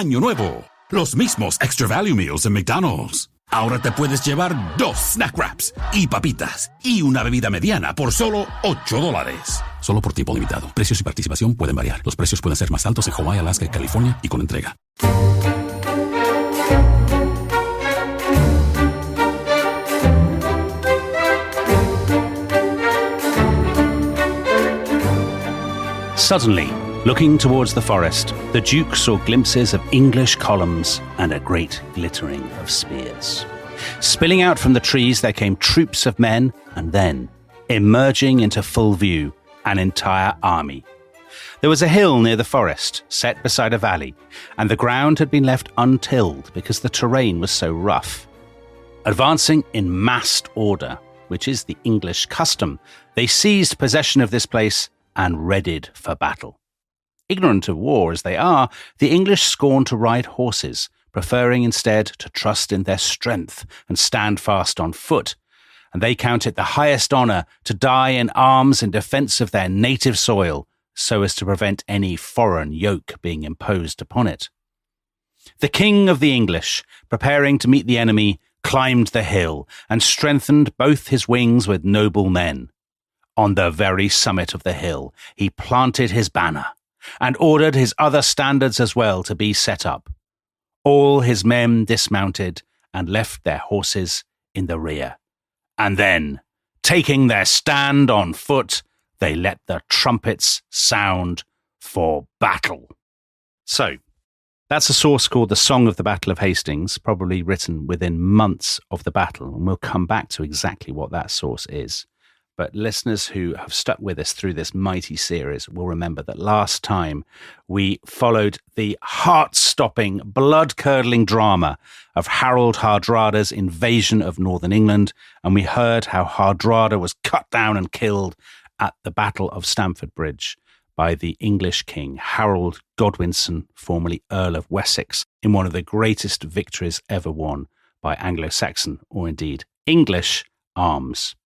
Año Nuevo. Los mismos Extra Value Meals en McDonald's. Ahora te puedes llevar 2 snack wraps y papitas y una bebida mediana por solo $8. Solo por tiempo limitado. Precios y participación pueden variar. Los precios pueden ser más altos en Hawái, Alaska y California y con entrega. Suddenly, looking towards the forest, the Duke saw glimpses of English columns and a great glittering of spears. Spilling out from the trees, there came troops of men, and then, emerging into full view, an entire army. There was a hill near the forest, set beside a valley, and the ground had been left untilled because the terrain was so rough. Advancing in massed order, which is the English custom, they seized possession of this place and readied for battle. Ignorant of war as they are, the English scorn to ride horses, preferring instead to trust in their strength and stand fast on foot, and they count it the highest honour to die in arms in defence of their native soil, so as to prevent any foreign yoke being imposed upon it. The King of the English, preparing to meet the enemy, climbed the hill and strengthened both his wings with noble men. On the very summit of the hill, he planted his banner and ordered his other standards as well to be set up. All his men dismounted and left their horses in the rear. And then, taking their stand on foot, they let the trumpets sound for battle. So, that's a source called The Song of the Battle of Hastings, probably written within months of the battle, and we'll come back to exactly what that source is. But listeners who have stuck with us through this mighty series will remember that last time we followed the heart-stopping, blood-curdling drama of Harald Hardrada's invasion of northern England, and we heard how Hardrada was cut down and killed at the Battle of Stanford Bridge by the English king Harold Godwinson, formerly Earl of Wessex, in one of the greatest victories ever won by Anglo-Saxon, or indeed English, arms.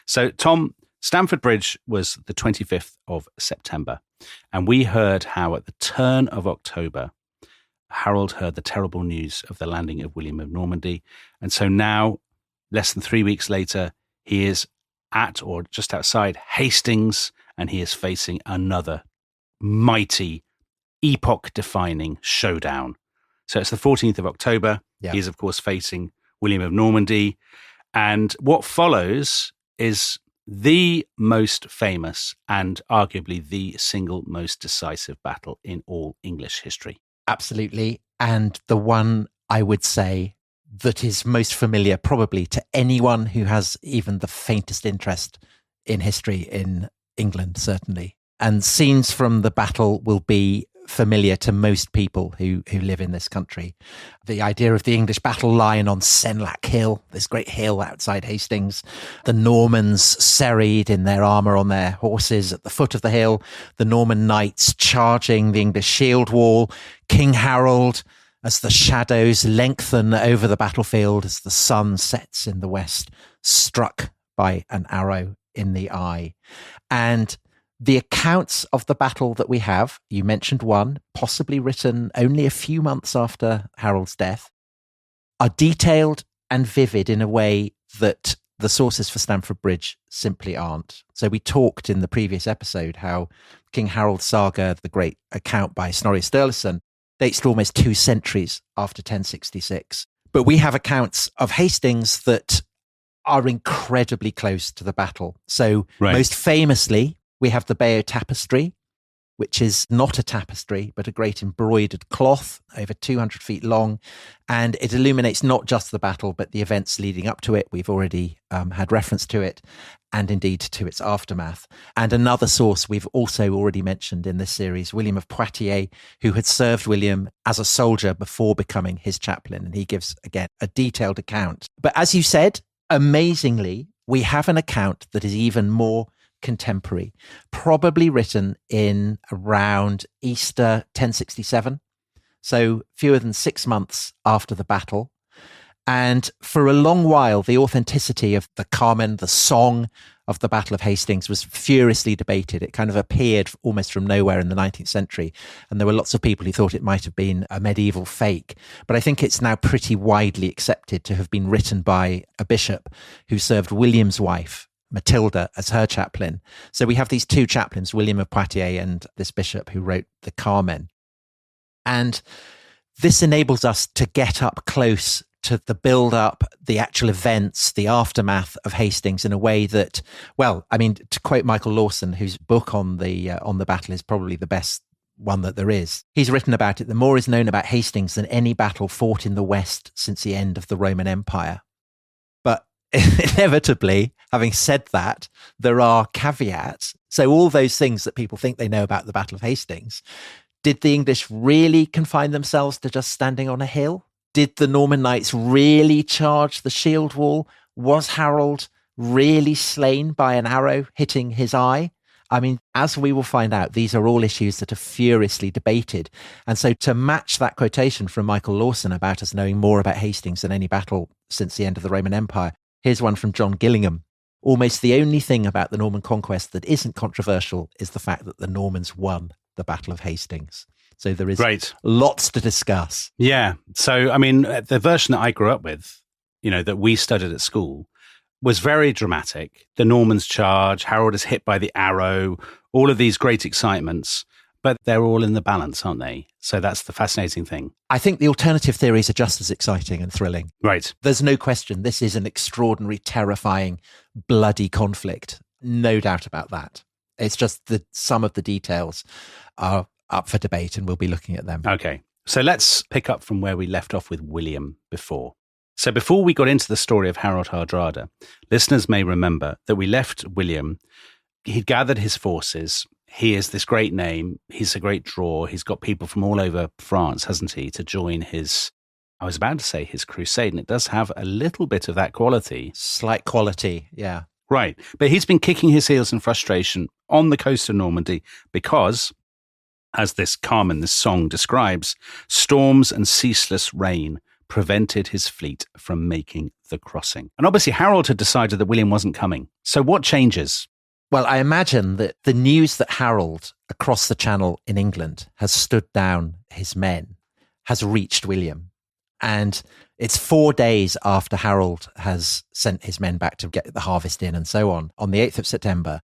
So, Tom, Stanford Bridge was the 25th of September, and we heard how at the turn of October, Harold heard the terrible news of the landing of William of Normandy. And so now, less than 3 weeks later, he is at or just outside Hastings, and he is facing another mighty, epoch-defining showdown. So it's the 14th of October. Yeah. He is, of course, facing William of Normandy. And what follows is the most famous and arguably the single most decisive battle in all English history. Absolutely. And the one I would say that is most familiar probably to anyone who has even the faintest interest in history in England, certainly. And scenes from the battle will be familiar to most people who live in this country. The idea of the English battle line on Senlac Hill, this great hill outside Hastings, the Normans serried in their armour on their horses at the foot of the hill, the Norman knights charging the English shield wall, King Harold as the shadows lengthen over the battlefield as the sun sets in the west, struck by an arrow in the eye. And the accounts of the battle that we have, you mentioned one, possibly written only a few months after Harold's death, are detailed and vivid in a way that the sources for Stamford Bridge simply aren't. So we talked in the previous episode how King Harold's saga, the great account by Snorri Sturluson, dates to almost 2 centuries after 1066. But we have accounts of Hastings that are incredibly close to the battle. So most famously, we have the Bayeux Tapestry, which is not a tapestry, but a great embroidered cloth over 200 feet long. And it illuminates not just the battle, but the events leading up to it. We've already had reference to it, and indeed to its aftermath. And another source we've also already mentioned in this series, William of Poitiers, who had served William as a soldier before becoming his chaplain. And he gives, again, a detailed account. But as you said, amazingly, we have an account that is even more contemporary, probably written in around Easter 1067, so fewer than 6 months after the battle. And for a long while, the authenticity of the Carmen, the song of the Battle of Hastings was furiously debated. It kind of appeared almost from nowhere in the 19th century, and there were lots of people who thought it might have been a medieval fake. But I think it's now pretty widely accepted to have been written by a bishop who served William's wife, Matilda, as her chaplain. So we have these two chaplains, William of Poitiers and this bishop who wrote the Carmen. And this enables us to get up close to the build-up, the actual events, the aftermath of Hastings in a way that, well, I mean, to quote Michael Lawson, whose book on the battle is probably the best one that there is, he's written about it. The more is known about Hastings than any battle fought in the West since the end of the Roman Empire. But inevitably, having said that, there are caveats. So all those things that people think they know about the Battle of Hastings, did the English really confine themselves to just standing on a hill? Did the Norman knights really charge the shield wall? Was Harold really slain by an arrow hitting his eye? I mean, as we will find out, these are all issues that are furiously debated. And so to match that quotation from Michael Lawson about us knowing more about Hastings than any battle since the end of the Roman Empire, here's one from John Gillingham. Almost the only thing about the Norman conquest that isn't controversial is the fact that the Normans won the Battle of Hastings. So there is lots to discuss. Yeah. So, I mean, the version that I grew up with, that we studied at school, was very dramatic. The Normans charge, Harold is hit by the arrow, all of these great excitements, but they're all in the balance, aren't they? So that's the fascinating thing. I think the alternative theories are just as exciting and thrilling. Right. There's no question. This is an extraordinary, terrifying, bloody conflict. No doubt about that. It's just that some of the details are up for debate, and we'll be looking at them. Okay. So let's pick up from where we left off with William before. So before we got into the story of Harald Hardrada, listeners may remember that we left William. He'd gathered his forces. He is this great name. He's a great draw. He's got people from all over France, hasn't he, to join his, I was about to say his crusade, and it does have a little bit of that quality. Slight quality, yeah. Right. But he's been kicking his heels in frustration on the coast of Normandy because, as this Carmen, this song describes, storms and ceaseless rain prevented his fleet from making the crossing. And obviously Harold had decided that William wasn't coming. So what changes? Well, I imagine that the news that Harold, across the channel in England, has stood down his men, has reached William. And it's 4 days after Harold has sent his men back to get the harvest in and so on the 8th of September.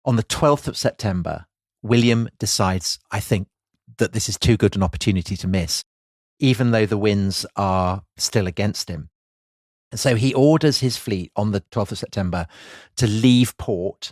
On the 12th of September, William decides, I think, that this is too good an opportunity to miss, even though the winds are still against him. And so he orders his fleet on the 12th of September to leave port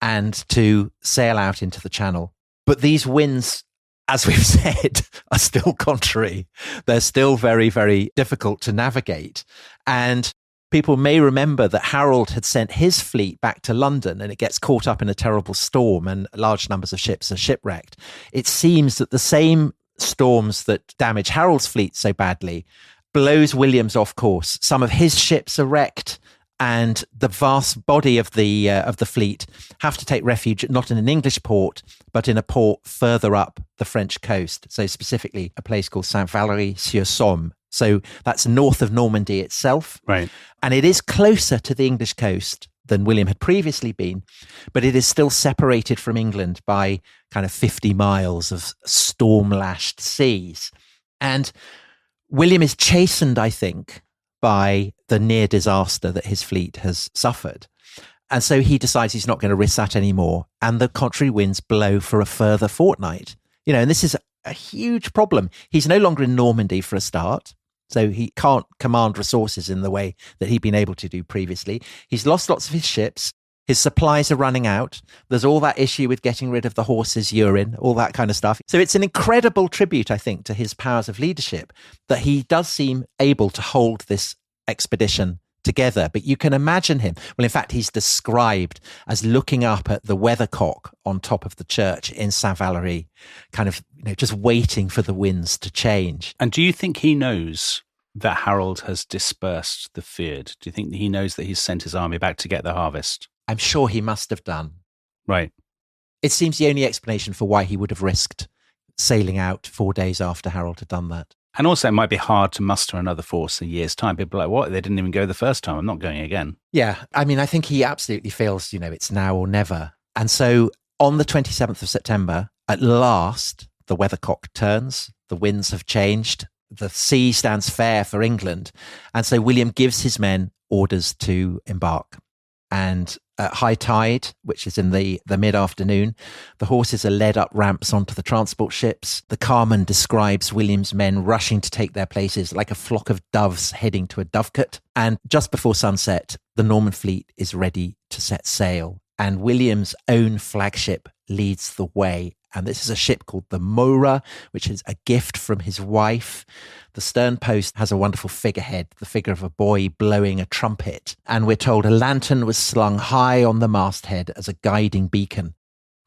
and to sail out into the channel. But these winds, as we've said, are still contrary. They're still very, very difficult to navigate. And people may remember that Harold had sent his fleet back to London and it gets caught up in a terrible storm and large numbers of ships are shipwrecked. It seems that the same storms that damage Harold's fleet so badly blows William's off course. Some of his ships are wrecked, and the vast body of the fleet have to take refuge not in an English port, but in a port further up the French coast. So specifically a place called Saint-Valery-sur-Somme. So that's north of Normandy itself. Right. And it is closer to the English coast than William had previously been, but it is still separated from England by kind of 50 miles of storm-lashed seas. And William is chastened, I think, by the near disaster that his fleet has suffered. And so he decides he's not going to risk that anymore. And the contrary winds blow for a further fortnight. And this is a huge problem. He's no longer in Normandy for a start. So he can't command resources in the way that he'd been able to do previously. He's lost lots of his ships. His supplies are running out. There's all that issue with getting rid of the horse's urine, all that kind of stuff. So it's an incredible tribute, I think, to his powers of leadership that he does seem able to hold this expedition together. But you can imagine him. Well, in fact, he's described as looking up at the weathercock on top of the church in Saint-Valery, kind of, just waiting for the winds to change. And do you think he knows that Harold has dispersed the Fyrd? Do you think he knows that he's sent his army back to get the harvest? I'm sure he must have done. Right. It seems the only explanation for why he would have risked sailing out 4 days after Harold had done that. And also, it might be hard to muster another force in a year's time. People are like, what? They didn't even go the first time. I'm not going again. Yeah. I mean, I think he absolutely feels, it's now or never. And so on the 27th of September, at last, the weathercock turns. The winds have changed. The sea stands fair for England. And so William gives his men orders to embark. And at high tide, which is in the mid-afternoon, the horses are led up ramps onto the transport ships. The carman describes William's men rushing to take their places like a flock of doves heading to a dovecote. And just before sunset, the Norman fleet is ready to set sail. And William's own flagship leads the way. And this is a ship called the Mora, which is a gift from his wife. The stern post has a wonderful figurehead, the figure of a boy blowing a trumpet. And we're told a lantern was slung high on the masthead as a guiding beacon,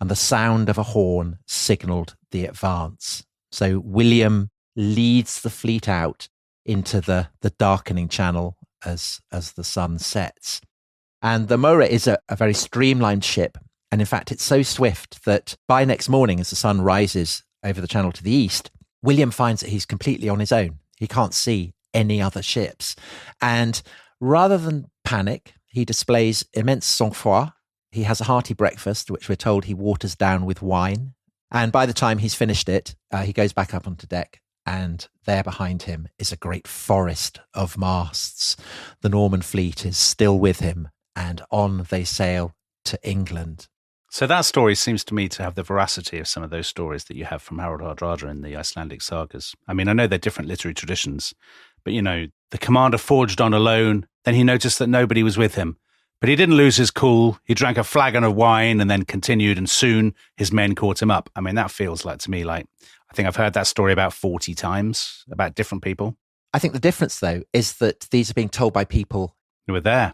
and the sound of a horn signalled the advance. So William leads the fleet out into the darkening channel as the sun sets. And the Mora is a very streamlined ship. And in fact, it's so swift that by next morning, as the sun rises over the channel to the east, William finds that he's completely on his own. He can't see any other ships. And rather than panic, he displays immense sang-froid. He has a hearty breakfast, which we're told he waters down with wine. And by the time he's finished it, he goes back up onto deck. And there behind him is a great forest of masts. The Norman fleet is still with him, and on they sail to England. So that story seems to me to have the veracity of some of those stories that you have from Harald Hardrada in the Icelandic sagas. I mean, I know they're different literary traditions, but, the commander forged on alone. Then he noticed that nobody was with him. But he didn't lose his cool. He drank a flagon of wine and then continued, and soon his men caught him up. I mean, that feels like to me like, I think I've heard that story about 40 times about different people. I think the difference, though, is that these are being told by people who were there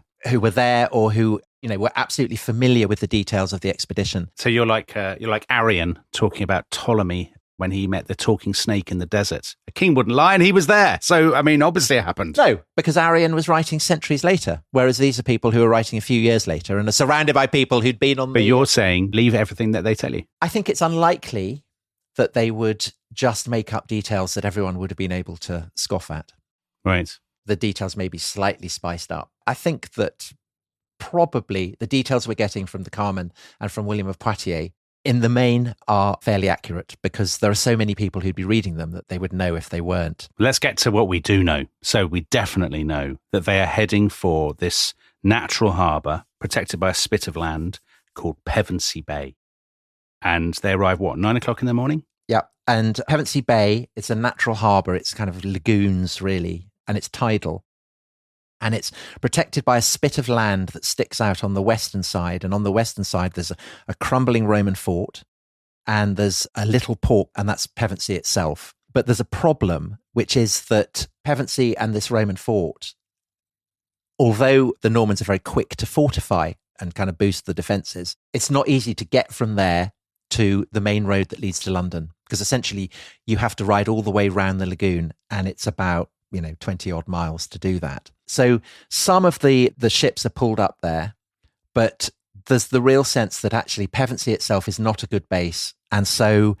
or who were absolutely familiar with the details of the expedition. So you're like Arian talking about Ptolemy when he met the talking snake in the desert. A king wouldn't lie, and he was there. So, I mean, obviously it happened. No, because Arian was writing centuries later, whereas these are people who are writing a few years later and are surrounded by people who'd been on But you're saying leave everything that they tell you. I think it's unlikely that they would just make up details that everyone would have been able to scoff at. Right. The details may be slightly spiced up. I think that probably the details we're getting from the Carmen and from William of Poitiers in the main are fairly accurate, because there are so many people who'd be reading them that they would know if they weren't. Let's get to what we do know. So we definitely know that they are heading for this natural harbour protected by a spit of land called Pevensey Bay. And they arrive, 9 o'clock in the morning? Yeah. And Pevensey Bay, it's a natural harbour. It's kind of lagoons, really, and it's tidal. And it's protected by a spit of land that sticks out on the western side. And on the western side, there's a crumbling Roman fort, and there's a little port, and that's Pevensey itself. But there's a problem, which is that Pevensey and this Roman fort, although the Normans are very quick to fortify and kind of boost the defences, it's not easy to get from there to the main road that leads to London, because essentially you have to ride all the way round the lagoon, and it's about 20 odd miles to do that. So some of the ships are pulled up there, but there's the real sense that actually Pevensey itself is not a good base. And so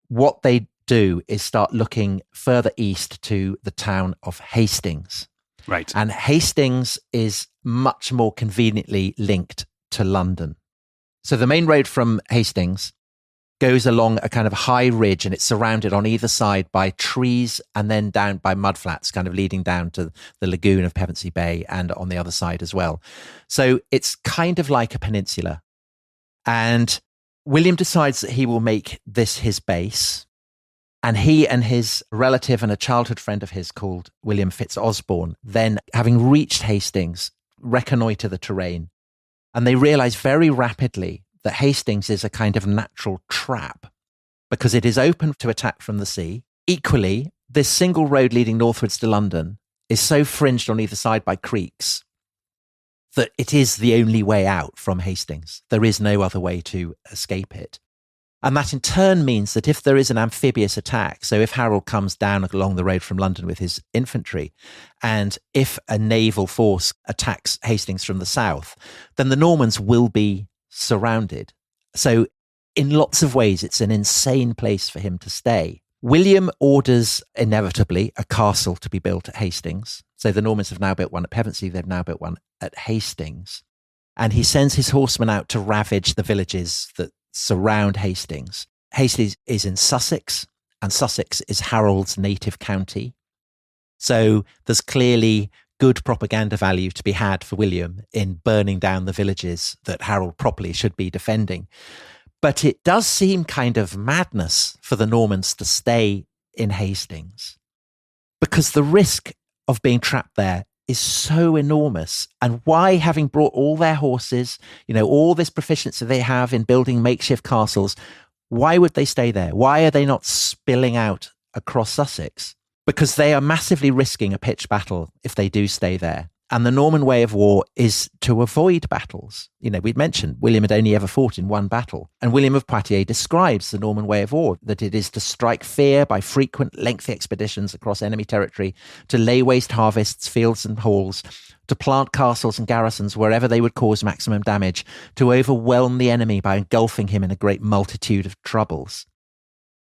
what they do is start looking further east to the town of Hastings. Right. And Hastings is much more conveniently linked to London. So the main road from Hastings goes along a kind of high ridge, and it's surrounded on either side by trees and then down by mudflats, kind of leading down to the lagoon of Pevensey Bay and on the other side as well. So it's kind of like a peninsula. And William decides that he will make this his base. And he and his relative and a childhood friend of his called William Fitzosborne, then having reached Hastings, reconnoitre the terrain. And they realise very rapidly that Hastings is a kind of natural trap because it is open to attack from the sea. Equally, this single road leading northwards to London is so fringed on either side by creeks that it is the only way out from Hastings. There is no other way to escape it. And that in turn means that if there is an amphibious attack, so if Harold comes down along the road from London with his infantry, and if a naval force attacks Hastings from the south, then the Normans will be surrounded. So in lots of ways, it's an insane place for him to stay. William orders, inevitably, a castle to be built at Hastings. So the Normans have now built one at Pevensey, they've now built one at Hastings. And he sends his horsemen out to ravage the villages that surround Hastings. Hastings is in Sussex, and Sussex is Harold's native county. So there's clearly good propaganda value to be had for William in burning down the villages that Harold properly should be defending. But it does seem kind of madness for the Normans to stay in Hastings, because the risk of being trapped there is so enormous. And why, having brought all their horses, all this proficiency they have in building makeshift castles, why would they stay there? Why are they not spilling out across Sussex? Because they are massively risking a pitched battle if they do stay there. And the Norman way of war is to avoid battles. We'd mentioned William had only ever fought in one battle. And William of Poitiers describes the Norman way of war, that it is to strike fear by frequent, lengthy expeditions across enemy territory, to lay waste harvests, fields and halls, to plant castles and garrisons wherever they would cause maximum damage, to overwhelm the enemy by engulfing him in a great multitude of troubles.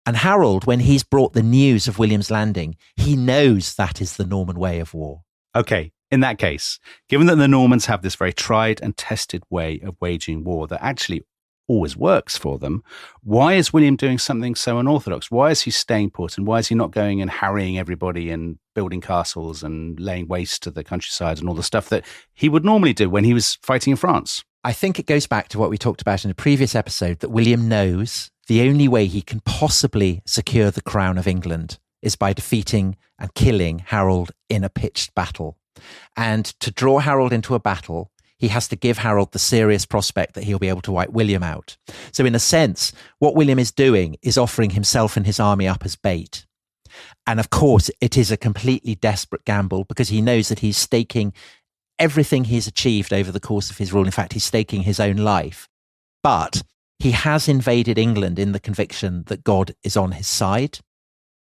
And Harold, when he's brought the news of William's landing, he knows that is the Norman way of war. Okay. In that case, given that the Normans have this very tried and tested way of waging war that actually always works for them, why is William doing something so unorthodox? Why is he staying put, and why is he not going and harrying everybody and building castles and laying waste to the countryside and all the stuff that he would normally do when he was fighting in France? I think it goes back to what we talked about in a previous episode, that William knows the only way he can possibly secure the crown of England is by defeating and killing Harold in a pitched battle. And to draw Harold into a battle, he has to give Harold the serious prospect that he'll be able to wipe William out. So in a sense, what William is doing is offering himself and his army up as bait. And of course, it is a completely desperate gamble, because he knows that he's staking everything he's achieved over the course of his rule. In fact, he's staking his own life. But he has invaded England in the conviction that God is on his side.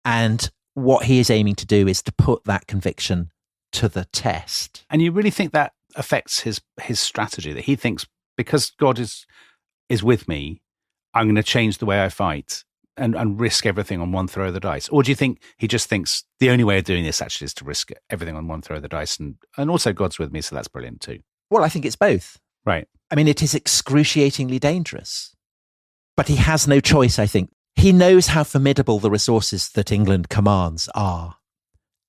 And what he is aiming to do is to put that conviction to the test. And you really think that affects his strategy, that he thinks, because God is with me, I'm going to change the way I fight and risk everything on one throw of the dice? Or do you think he just thinks the only way of doing this actually is to risk everything on one throw of the dice, and also God's with me, so that's brilliant too? Well, I think it's both. Right. I mean, it is excruciatingly dangerous, but he has no choice, I think. He knows how formidable the resources that England commands are.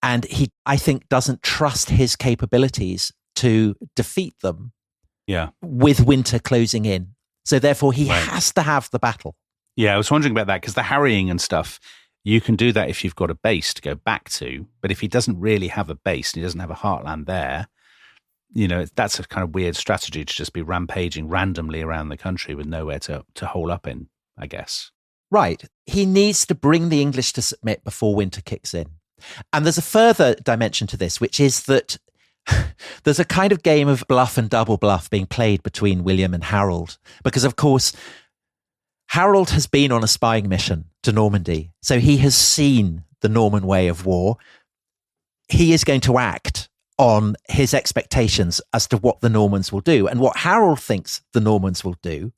And he, I think, doesn't trust his capabilities to defeat them with winter closing in. So therefore, he has to have the battle. Yeah, I was wondering about that, because the harrying and stuff, you can do that if you've got a base to go back to. But if he doesn't really have a base and he doesn't have a heartland there, that's a kind of weird strategy to just be rampaging randomly around the country with nowhere to hole up in, I guess. Right. He needs to bring the English to submit before winter kicks in. And there's a further dimension to this, which is that there's a kind of game of bluff and double bluff being played between William and Harold. Because, of course, Harold has been on a spying mission to Normandy. So he has seen the Norman way of war. He is going to act on his expectations as to what the Normans will do. And what Harold thinks the Normans will do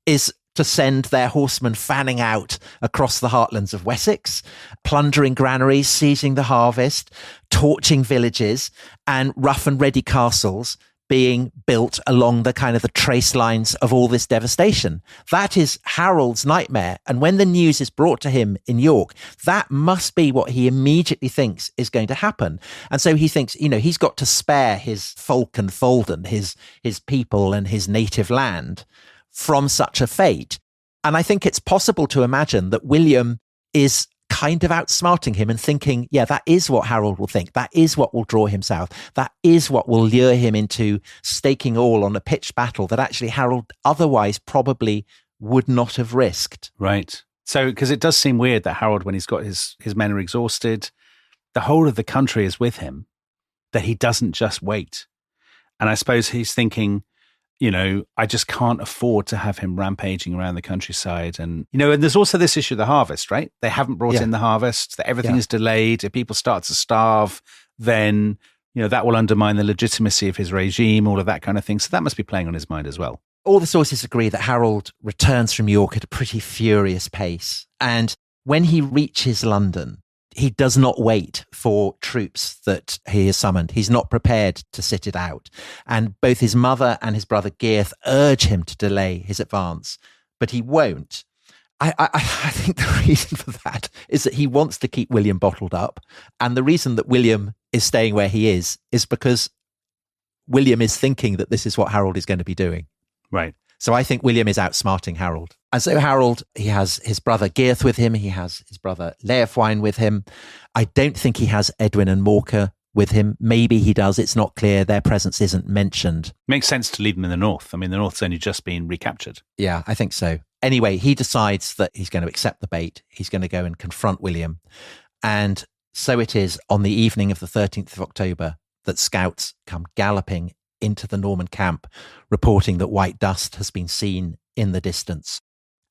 is to send their horsemen fanning out across the heartlands of Wessex, plundering granaries, seizing the harvest, torching villages, and rough and ready castles being built along the kind of the trace lines of all this devastation. That is Harold's nightmare. And when the news is brought to him in York, that must be what he immediately thinks is going to happen. And so he thinks, he's got to spare his folk and folden, his people and his native land from such a fate. And I think it's possible to imagine that William is kind of outsmarting him and thinking, that is what Harold will think. That is what will draw him south. That is what will lure him into staking all on a pitched battle that actually Harold otherwise probably would not have risked. Right. So, because it does seem weird that Harold, when he's got his men are exhausted, the whole of the country is with him, that he doesn't just wait. And I suppose he's thinking, I just can't afford to have him rampaging around the countryside. And, and there's also this issue of the harvest, right? They haven't brought in the harvest, that everything is delayed. If people start to starve, then, that will undermine the legitimacy of his regime, all of that kind of thing. So that must be playing on his mind as well. All the sources agree that Harold returns from York at a pretty furious pace. And when he reaches London, he does not wait for troops that he has summoned. He's not prepared to sit it out. And both his mother and his brother Geirth urge him to delay his advance, but he won't. I think the reason for that is that he wants to keep William bottled up. And the reason that William is staying where he is because William is thinking that this is what Harold is going to be doing. Right. So I think William is outsmarting Harold. And so Harold, he has his brother Geirth with him. He has his brother Leofwine with him. I don't think he has Edwin and Morka with him. Maybe he does. It's not clear. Their presence isn't mentioned. Makes sense to leave them in the north. I mean, the north's only just been recaptured. Yeah, I think so. Anyway, he decides that he's going to accept the bait. He's going to go and confront William. And so it is on the evening of the 13th of October that scouts come galloping into the Norman camp, reporting that white dust has been seen in the distance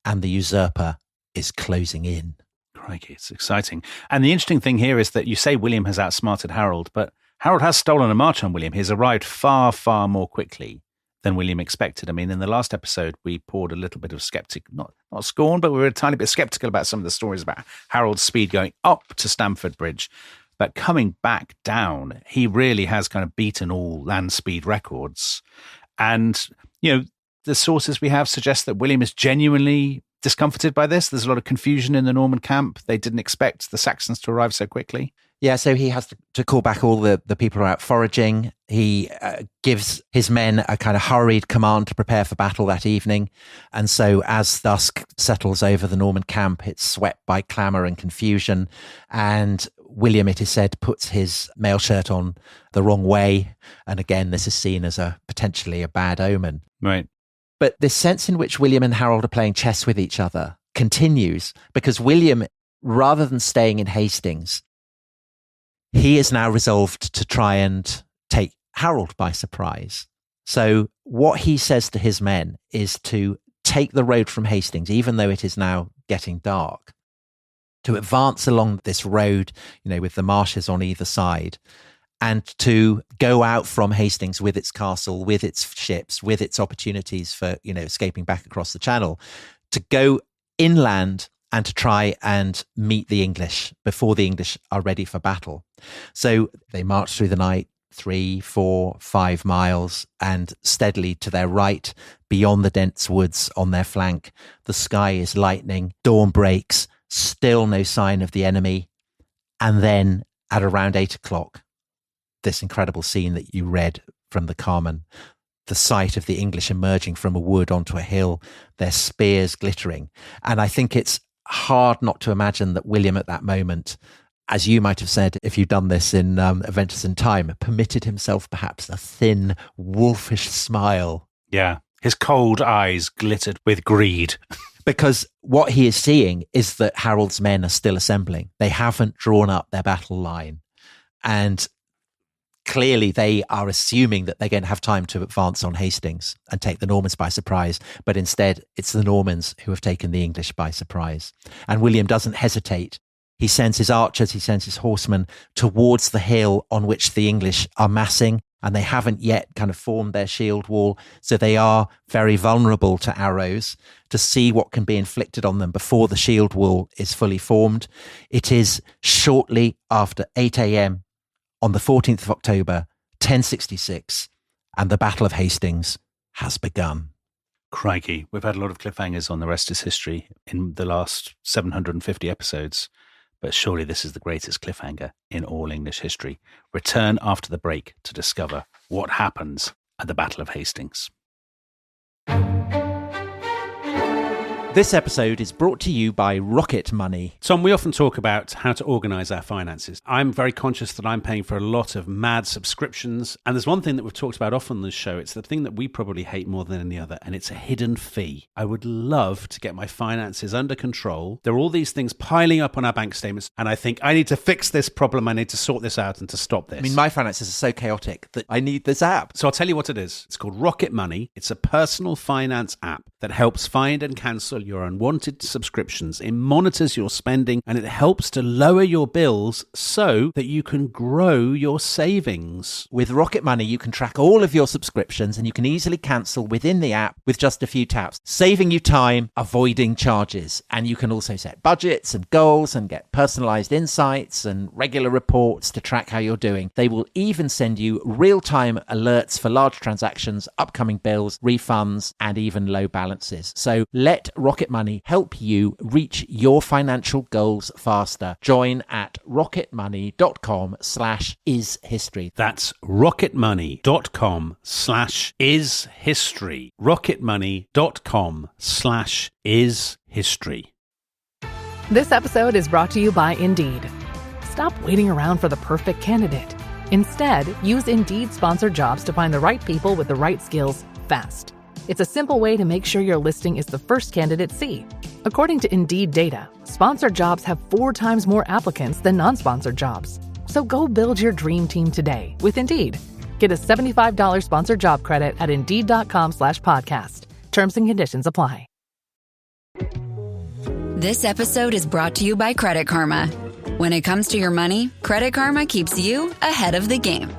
and the usurper is closing in. Crikey, it's exciting. And the interesting thing here is that you say William has outsmarted Harold, but Harold has stolen a march on William. He's arrived far, far more quickly than William expected. I mean, in the last episode, we poured a little bit of not scorn, but we were a tiny bit skeptical about some of the stories about Harold's speed going up to Stamford Bridge. But coming back down, he really has kind of beaten all land speed records. And, the sources we have suggest that William is genuinely discomforted by this. There's a lot of confusion in the Norman camp. They didn't expect the Saxons to arrive so quickly. Yeah, so he has to call back all the people who are out foraging. He gives his men a kind of hurried command to prepare for battle that evening. And so as dusk settles over the Norman camp, it's swept by clamour and confusion. And William, it is said, puts his mail shirt on the wrong way. And again, this is seen as potentially a bad omen. Right. But this sense in which William and Harold are playing chess with each other continues because William, rather than staying in Hastings, he is now resolved to try and take Harold by surprise. So what he says to his men is to take the road from Hastings, even though it is now getting dark, to advance along this road, with the marshes on either side, and to go out from Hastings with its castle, with its ships, with its opportunities for, escaping back across the channel, to go inland and to try and meet the English before the English are ready for battle. So they march through the night, 3, 4, 5 miles, and steadily to their right, beyond the dense woods on their flank. The sky is lightening, dawn breaks, still no sign of the enemy. And then at around 8 o'clock, this incredible scene that you read from the Carmen, the sight of the English emerging from a wood onto a hill, their spears glittering. And I think it's hard not to imagine that William at that moment, as you might have said if you'd done this in Adventures in Time, permitted himself perhaps a thin, wolfish smile. Yeah, his cold eyes glittered with greed. Because what he is seeing is that Harold's men are still assembling. They haven't drawn up their battle line. And clearly they are assuming that they're going to have time to advance on Hastings and take the Normans by surprise. But instead, it's the Normans who have taken the English by surprise. And William doesn't hesitate. He sends his archers, he sends his horsemen towards the hill on which the English are massing. And they haven't yet kind of formed their shield wall. So they are very vulnerable to arrows, to see what can be inflicted on them before the shield wall is fully formed. It is shortly after 8 a.m. on the 14th of October, 1066, and the Battle of Hastings has begun. Crikey, we've had a lot of cliffhangers on The Rest is History in the last 750 episodes. But surely this is the greatest cliffhanger in all English history. Return after the break to discover what happens at the Battle of Hastings. This episode is brought to you by Rocket Money. Tom, we often talk about how to organise our finances. I'm very conscious that I'm paying for a lot of mad subscriptions. And there's one thing that we've talked about often on this show. It's the thing that we probably hate more than any other, and it's a hidden fee. I would love to get my finances under control. There are all these things piling up on our bank statements, and I think I need to fix this problem. I need to sort this out and to stop this. I mean, my finances are so chaotic that I need this app. So I'll tell you what it is. It's called Rocket Money. It's a personal finance app that helps find and cancel your unwanted subscriptions. It monitors your spending and it helps to lower your bills so that you can grow your savings. With Rocket Money, you can track all of your subscriptions and you can easily cancel within the app with just a few taps, saving you time, avoiding charges. And you can also set budgets and goals and get personalized insights and regular reports to track how you're doing. They will even send you real-time alerts for large transactions, upcoming bills, refunds, and even low balances. So let Rocket Money help you reach your financial goals faster. Join at rocketmoney.com/ishistory. That's rocketmoney.com/ishistory. rocketmoney.com/ishistory. This episode is brought to you by Indeed. Stop waiting around for the perfect candidate. Instead, use Indeed sponsored jobs to find the right people with the right skills fast. It's a simple way to make sure your listing is the first candidates see. According to Indeed data, sponsored jobs have 4 times more applicants than non-sponsored jobs. So go build your dream team today with Indeed. Get a $75 sponsored job credit at Indeed.com/podcast. Terms and conditions apply. This episode is brought to you by Credit Karma. When it comes to your money, Credit Karma keeps you ahead of the game.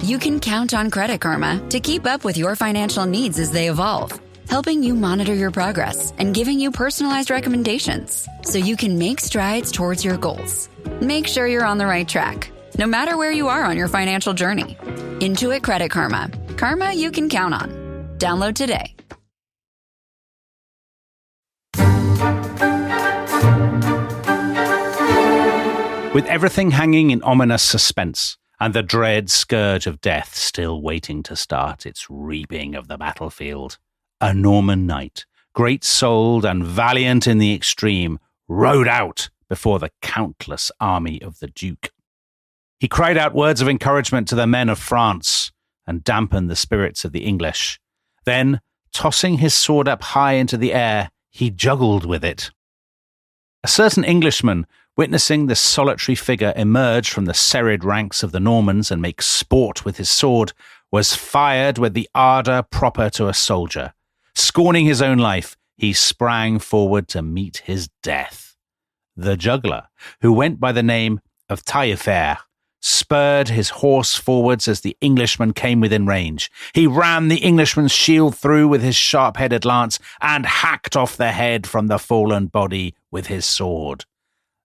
You can count on Credit Karma to keep up with your financial needs as they evolve, helping you monitor your progress and giving you personalized recommendations so you can make strides towards your goals. Make sure you're on the right track, no matter where you are on your financial journey. Intuit Credit Karma. Karma you can count on. Download today. With everything hanging in ominous suspense, and the dread scourge of death still waiting to start its reaping of the battlefield, a Norman knight, great-souled and valiant in the extreme, rode out before the countless army of the Duke. He cried out words of encouragement to the men of France and dampened the spirits of the English. Then, tossing his sword up high into the air, he juggled with it. A certain Englishman, witnessing this solitary figure emerge from the serried ranks of the Normans and make sport with his sword, was fired with the ardour proper to a soldier. Scorning his own life, he sprang forward to meet his death. The juggler, who went by the name of Taillefer, spurred his horse forwards as the Englishman came within range. He ran the Englishman's shield through with his sharp-headed lance and hacked off the head from the fallen body with his sword.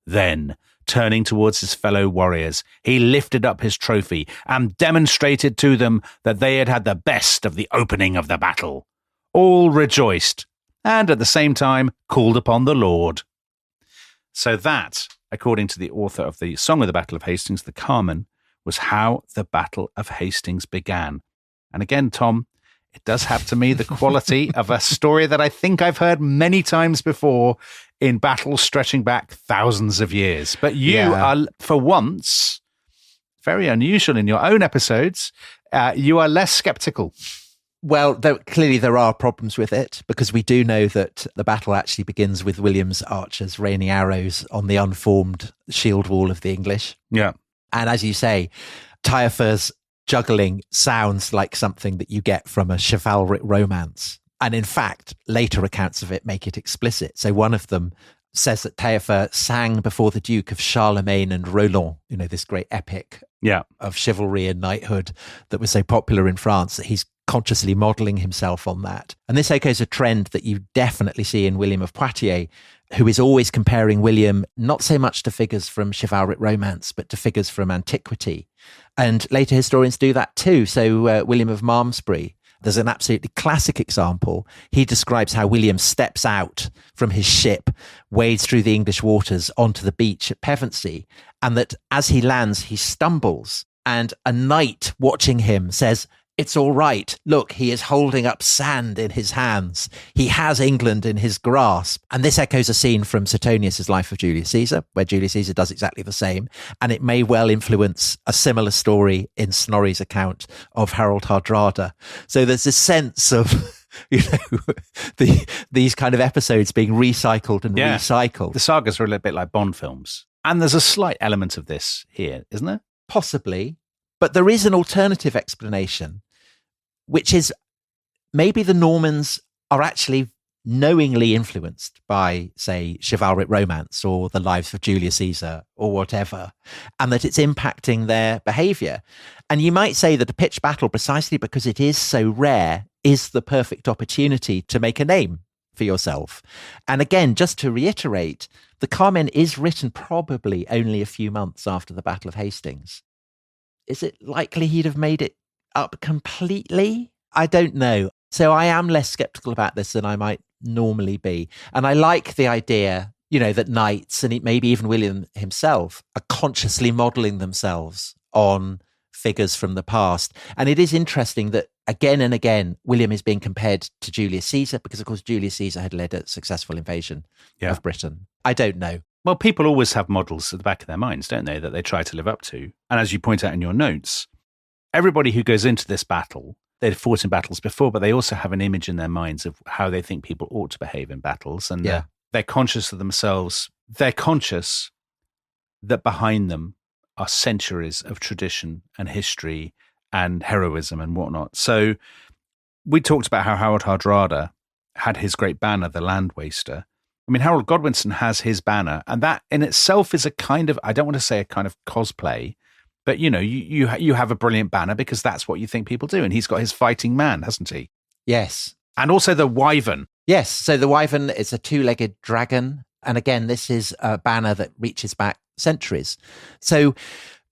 Then, turning towards his fellow warriors, he lifted up his trophy and demonstrated to them that they had had the best of the opening of the battle. All rejoiced, and at the same time called upon the Lord. So that, according to the author of the Song of the Battle of Hastings, the Carmen, was how the Battle of Hastings began. And again, Tom, it does have to me the quality of a story that I think I've heard many times before in battles stretching back thousands of years. But you are, for once, very unusual in your own episodes, you are less skeptical. Well, clearly there are problems with it, because we do know that the battle actually begins with William's archers raining arrows on the unformed shield wall of the English. Yeah. And as you say, Taillefer's juggling sounds like something that you get from a chivalric romance. And in fact, later accounts of it make it explicit. So one of them says that Taillefer sang before the Duke of Charlemagne and Roland, this great epic of chivalry and knighthood that was so popular in France, that he's consciously modelling himself on that. And this echoes a trend that you definitely see in William of Poitiers, who is always comparing William not so much to figures from chivalric romance, but to figures from antiquity. And later historians do that too. So William of Malmesbury, there's an absolutely classic example. He describes how William steps out from his ship, wades through the English waters onto the beach at Pevensey, and that as he lands, he stumbles. And a knight watching him says, "It's all right. Look, he is holding up sand in his hands. He has England in his grasp." And this echoes a scene from Suetonius' Life of Julius Caesar, where Julius Caesar does exactly the same. And it may well influence a similar story in Snorri's account of Harald Hardrada. So there's this sense of, these kind of episodes being recycled and recycled. The sagas are a little bit like Bond films. And there's a slight element of this here, isn't there? Possibly. But there is an alternative explanation, which is maybe the Normans are actually knowingly influenced by, say, chivalric romance or the lives of Julius Caesar or whatever, and that it's impacting their behavior. And you might say that a pitched battle, precisely because it is so rare, is the perfect opportunity to make a name for yourself. And again, just to reiterate, the Carmen is written probably only a few months after the Battle of Hastings. Is it likely he'd have made it up completely? I don't know. So I am less skeptical about this than I might normally be. And I like the idea, that knights and maybe even William himself are consciously modelling themselves on figures from the past. And it is interesting that again and again, William is being compared to Julius Caesar because, of course, Julius Caesar had led a successful invasion of Britain. I don't know. Well, people always have models at the back of their minds, don't they, that they try to live up to. And as you point out in your notes, everybody who goes into this battle, they'd fought in battles before, but they also have an image in their minds of how they think people ought to behave in battles. And they're conscious of themselves. They're conscious that behind them are centuries of tradition and history and heroism and whatnot. So we talked about how Harald Hardrada had his great banner, the Land Waster. I mean, Harold Godwinson has his banner, and that in itself is a kind of, I don't want to say a kind of cosplay, but you have a brilliant banner because that's what you think people do. And he's got his fighting man, hasn't he? Yes. And also the wyvern. Yes. So the wyvern is a two-legged dragon. And again, this is a banner that reaches back centuries. So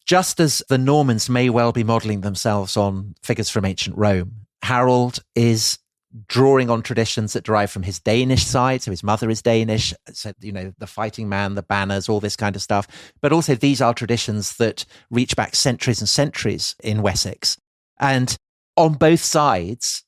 just as the Normans may well be modelling themselves on figures from ancient Rome, Harold is drawing on traditions that derive from his Danish side. So his mother is Danish. So, the fighting man, the banners, all this kind of stuff. But also these are traditions that reach back centuries and centuries in Wessex. And on both sides,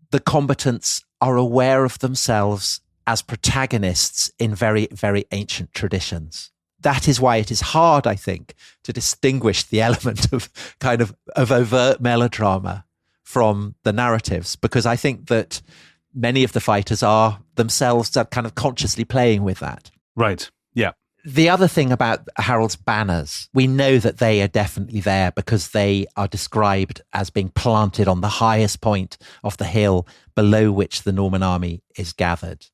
the combatants are aware of themselves as protagonists in very, very ancient traditions. That is why it is hard, I think, to distinguish the element of of overt melodrama from the narratives, because I think that many of the fighters are themselves kind of consciously playing with that. Right. Yeah. The other thing about Harold's banners, we know that they are definitely there because they are described as being planted on the highest point of the hill below which the Norman army is gathered.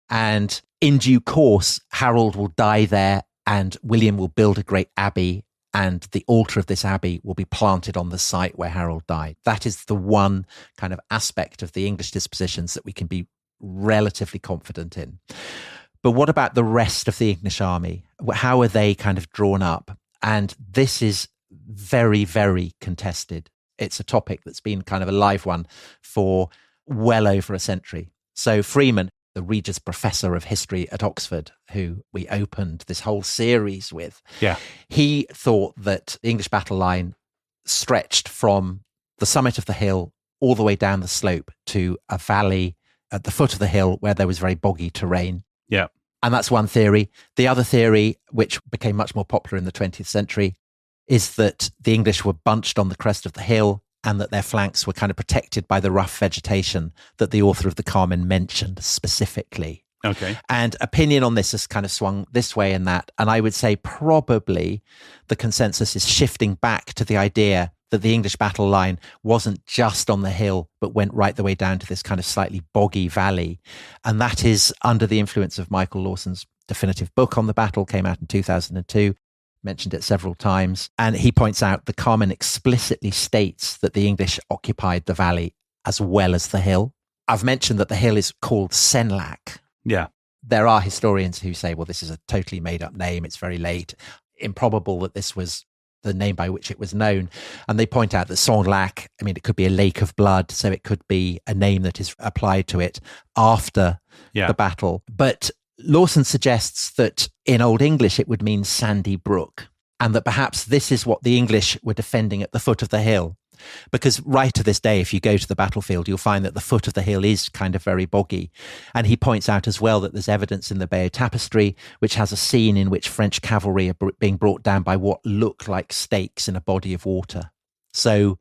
And in due course, Harold will die there and William will build a great abbey, and the altar of this abbey will be planted on the site where Harold died. That is the one kind of aspect of the English dispositions that we can be relatively confident in. But what about the rest of the English army? How are they kind of drawn up? And this is very, very contested. It's a topic that's been kind of a live one for well over a century. So Freeman, the Regius Professor of History at Oxford, who we opened this whole series with, he thought that the English battle line stretched from the summit of the hill all the way down the slope to a valley at the foot of the hill where there was very boggy terrain. Yeah. And that's one theory. The other theory, which became much more popular in the 20th century, is that the English were bunched on the crest of the hill and that their flanks were kind of protected by the rough vegetation that the author of the Carmen mentioned specifically. Okay. And opinion on this has kind of swung this way and that. And I would say probably the consensus is shifting back to the idea that the English battle line wasn't just on the hill, but went right the way down to this kind of slightly boggy valley. And that is under the influence of Michael Lawson's definitive book on the battle, came out in 2002. Mentioned it several times. And he points out the Carmen explicitly states that the English occupied the valley as well as the hill. I've mentioned that the hill is called Senlac. Yeah. There are historians who say, well, this is a totally made up name. It's very late. Improbable that this was the name by which it was known. And they point out that Senlac, it could be a lake of blood. So it could be a name that is applied to it after the battle. But Lawson suggests that in Old English it would mean sandy brook, and that perhaps this is what the English were defending at the foot of the hill. Because right to this day, if you go to the battlefield, you'll find that the foot of the hill is kind of very boggy. And he points out as well that there's evidence in the Bayeux Tapestry, which has a scene in which French cavalry are being brought down by what look like stakes in a body of water. So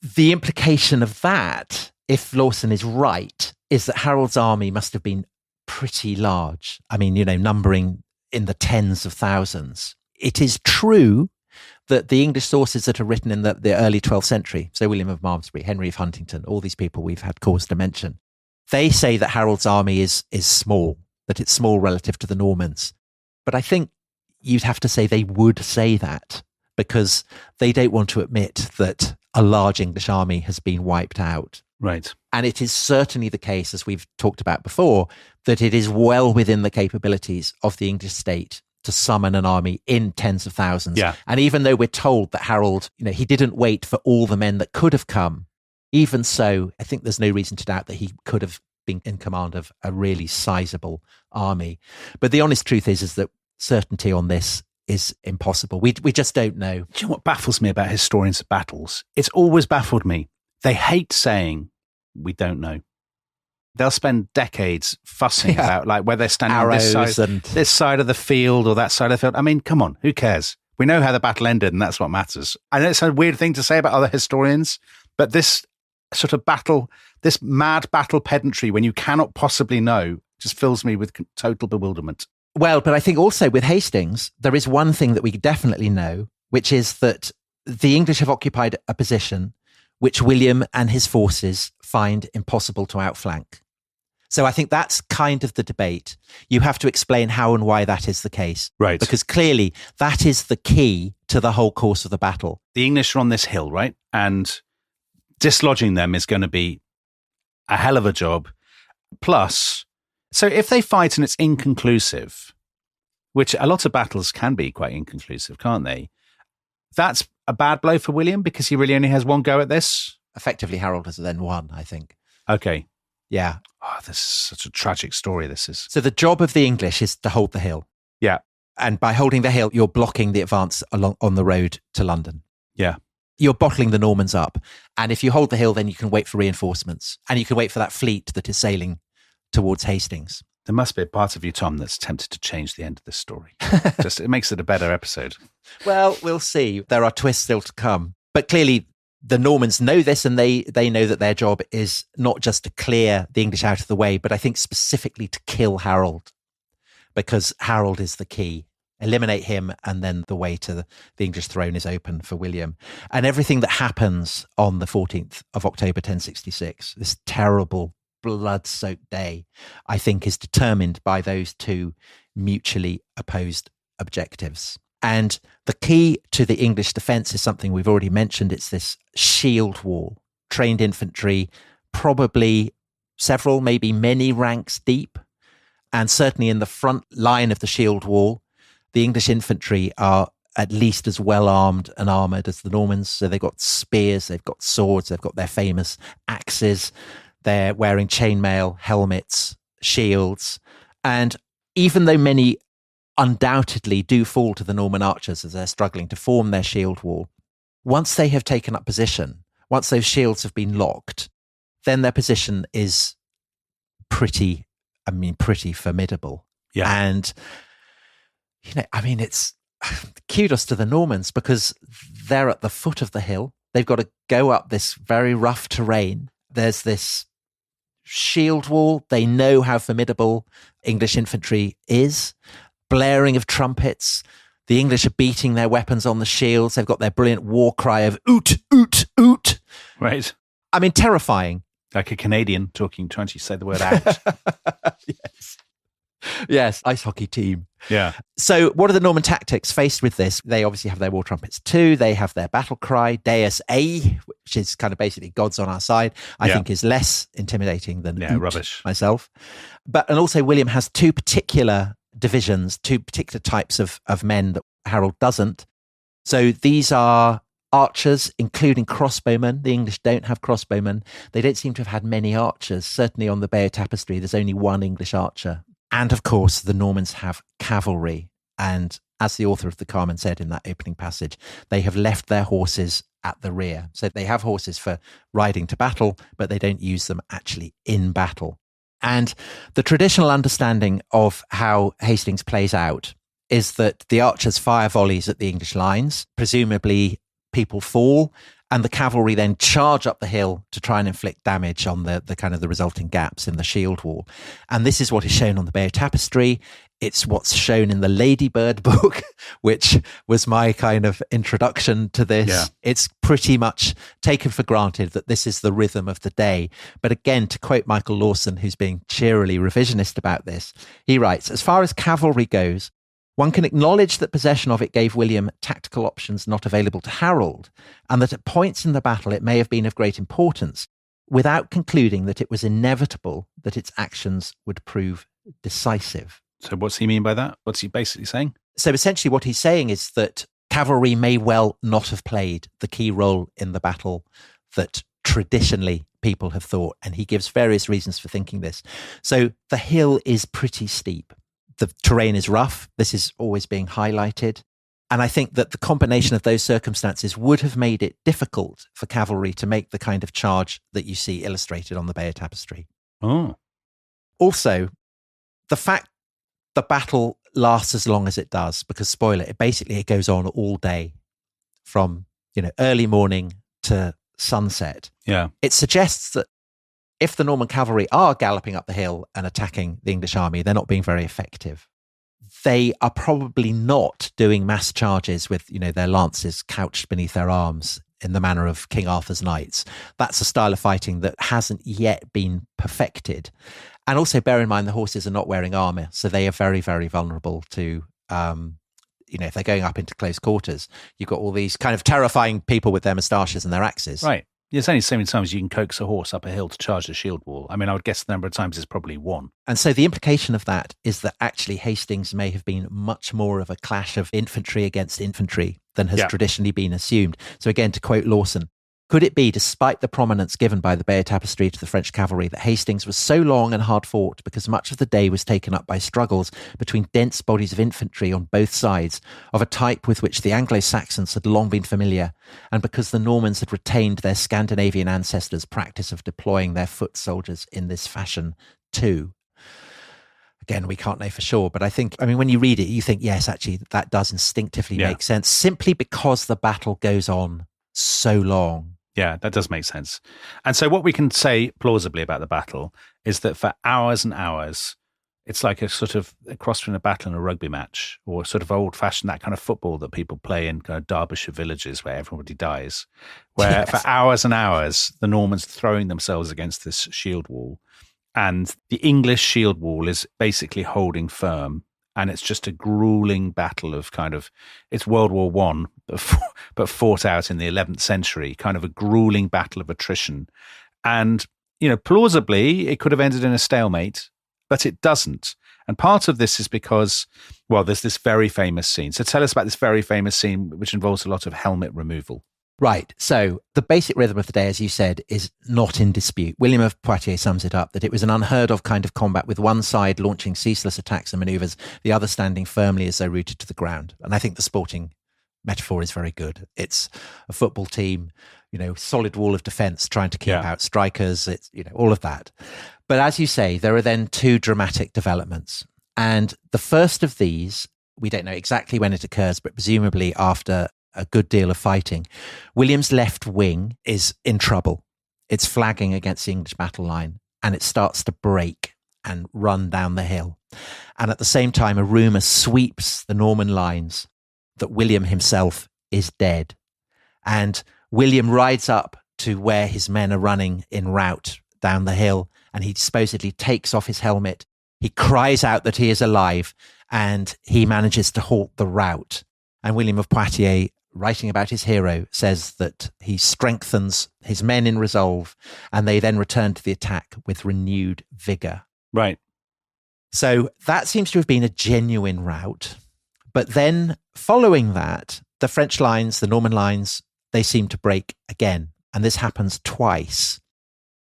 the implication of that, if Lawson is right, is that Harold's army must have been pretty large. Numbering in the tens of thousands. It is true that the English sources that are written in the early 12th century, so William of Malmesbury, Henry of Huntingdon, all these people we've had cause to mention, They say that Harold's army is small, that it's small relative to the Normans. But I think you'd have to say they would say that because they don't want to admit that a large English army has been wiped out. Right. And it is certainly the case, as we've talked about before, that it is well within the capabilities of the English state to summon an army in tens of thousands. Yeah. And even though we're told that Harold, he didn't wait for all the men that could have come, even so, I think there's no reason to doubt that he could have been in command of a really sizable army. But the honest truth is that certainty on this is impossible. We just don't know. Do you know what baffles me about historians of battles? It's always baffled me. They hate saying, we don't know. They'll spend decades fussing about like where they're standing on this side of the field or that side of the field. I mean, come on, who cares? We know how the battle ended and that's what matters. I know it's a weird thing to say about other historians, but this sort of battle, this mad battle pedantry when you cannot possibly know just fills me with total bewilderment. Well, but I think also with Hastings, there is one thing that we definitely know, which is that the English have occupied a position which William and his forces find impossible to outflank. So I think that's kind of the debate. You have to explain how and why that is the case. Right. Because clearly that is the key to the whole course of the battle. The English are on this hill, right? And dislodging them is going to be a hell of a job. Plus, so if they fight and it's inconclusive, which a lot of battles can be quite inconclusive, can't they? That's a bad blow for William because he really only has one go at this. Effectively, Harold has then won, I think. Okay. Yeah. Oh, this is such a tragic story, this is. So the job of the English is to hold the hill. Yeah. And by holding the hill, you're blocking the advance along on the road to London. Yeah. You're bottling the Normans up. And if you hold the hill, then you can wait for reinforcements. And you can wait for that fleet that is sailing towards Hastings. There must be a part of you, Tom, that's tempted to change the end of this story. Just it makes it a better episode. Well, we'll see. There are twists still to come. But clearly, the Normans know this, and they know that their job is not just to clear the English out of the way, but I think specifically to kill Harold, because Harold is the key. Eliminate him, and then the way to the English throne is open for William. And everything that happens on the 14th of October 1066, this terrible blood-soaked day, I think is determined by those two mutually opposed objectives. And the key to the English defence is something we've already mentioned. It's this shield wall, trained infantry, probably several, maybe many ranks deep. And certainly in the front line of the shield wall, the English infantry are at least as well armed and armoured as the Normans. So they've got spears, they've got swords, they've got their famous axes. They're wearing chainmail, helmets, shields. And even though many undoubtedly do fall to the Norman archers as they're struggling to form their shield wall, once they have taken up position, once those shields have been locked, then their position is pretty formidable. Yeah. And, it's kudos to the Normans because they're at the foot of the hill. They've got to go up this very rough terrain. There's this shield wall. They know how formidable English infantry is. Blaring of trumpets. The English are beating their weapons on the shields. They've got their brilliant war cry of oot, oot, oot. Right. I mean, terrifying. Like a Canadian trying to say the word out. Yes, ice hockey team. Yeah. So what are the Norman tactics faced with this? They obviously have their war trumpets too. They have their battle cry, Deus A, which is kind of basically God's on our side. I think is less intimidating than rubbish myself. And also William has two particular divisions, two particular types of men that Harold doesn't. So these are archers, including crossbowmen. The English don't have crossbowmen. They don't seem to have had many archers. Certainly on the Bay of Tapestry, there's only one English archer. And of course, the Normans have cavalry. And as the author of the Carmen said in that opening passage, they have left their horses at the rear. So they have horses for riding to battle, but they don't use them actually in battle. And the traditional understanding of how Hastings plays out is that the archers fire volleys at the English lines. Presumably people fall And the cavalry then charge up the hill to try and inflict damage on the kind of the resulting gaps in the shield wall. And this is what is shown on the Bayeux Tapestry. It's what's shown in the Ladybird book, which was my kind of introduction to this. Yeah. It's pretty much taken for granted that this is the rhythm of the day. But again, to quote Michael Lawson, who's being cheerily revisionist about this, he writes, as far as cavalry goes, one can acknowledge that possession of it gave William tactical options not available to Harold, and that at points in the battle it may have been of great importance, without concluding that it was inevitable that its actions would prove decisive. So what's he mean by that? What's he basically saying? So essentially what he's saying is that cavalry may well not have played the key role in the battle that traditionally people have thought, and he gives various reasons for thinking this. So the hill is pretty steep. The terrain is rough. This is always being highlighted. And I think that the combination of those circumstances would have made it difficult for cavalry to make the kind of charge that you see illustrated on the Bayeux Tapestry. Oh. Also, the fact the battle lasts as long as it does, because spoiler, it goes on all day from, early morning to sunset. Yeah. It suggests that if the Norman cavalry are galloping up the hill and attacking the English army, they're not being very effective. They are probably not doing mass charges with, their lances couched beneath their arms in the manner of King Arthur's knights. That's a style of fighting that hasn't yet been perfected. And also bear in mind the horses are not wearing armour, so they are very, very vulnerable to, if they're going up into close quarters, you've got all these kind of terrifying people with their moustaches and their axes. Right. There's only so many times you can coax a horse up a hill to charge the shield wall. I mean, I would guess the number of times is probably one. And so the implication of that is that actually Hastings may have been much more of a clash of infantry against infantry than has traditionally been assumed. So again, to quote Lawson, could it be, despite the prominence given by the Bayeux Tapestry to the French cavalry, that Hastings was so long and hard fought because much of the day was taken up by struggles between dense bodies of infantry on both sides, of a type with which the Anglo-Saxons had long been familiar, and because the Normans had retained their Scandinavian ancestors' practice of deploying their foot soldiers in this fashion too? Again, we can't know for sure, but when you read it, you think, yes, actually, that does instinctively make sense, simply because the battle goes on so long. Yeah, that does make sense. And so what we can say plausibly about the battle is that for hours and hours, it's like a sort of a cross between a battle and a rugby match, or sort of old-fashioned, that kind of football that people play in kind of Derbyshire villages where everybody dies, where for hours and hours, the Normans throwing themselves against this shield wall, and the English shield wall is basically holding firm. And it's just a grueling battle of it's World War I, but fought out in the 11th century, kind of a grueling battle of attrition. And, plausibly, it could have ended in a stalemate, but it doesn't. And part of this is because, there's this very famous scene. So tell us about this very famous scene, which involves a lot of helmet removal. Right. So the basic rhythm of the day, as you said, is not in dispute. William of Poitiers sums it up that it was an unheard of kind of combat, with one side launching ceaseless attacks and manoeuvres, the other standing firmly as though rooted to the ground. And I think the sporting metaphor is very good. It's a football team, solid wall of defence trying to keep out strikers. It's, all of that. But as you say, there are then two dramatic developments. And the first of these, we don't know exactly when it occurs, but presumably after a good deal of fighting. William's left wing is in trouble. It's flagging against the English battle line, and it starts to break and run down the hill. And at the same time, a rumour sweeps the Norman lines that William himself is dead. And William rides up to where his men are running in rout down the hill, and he supposedly takes off his helmet. He cries out that he is alive, and he manages to halt the rout. And William of Poitiers, writing about his hero, says that he strengthens his men in resolve, and they then return to the attack with renewed vigour. Right. So that seems to have been a genuine rout. But then following that, the French lines, the Norman lines, they seem to break again. And this happens twice.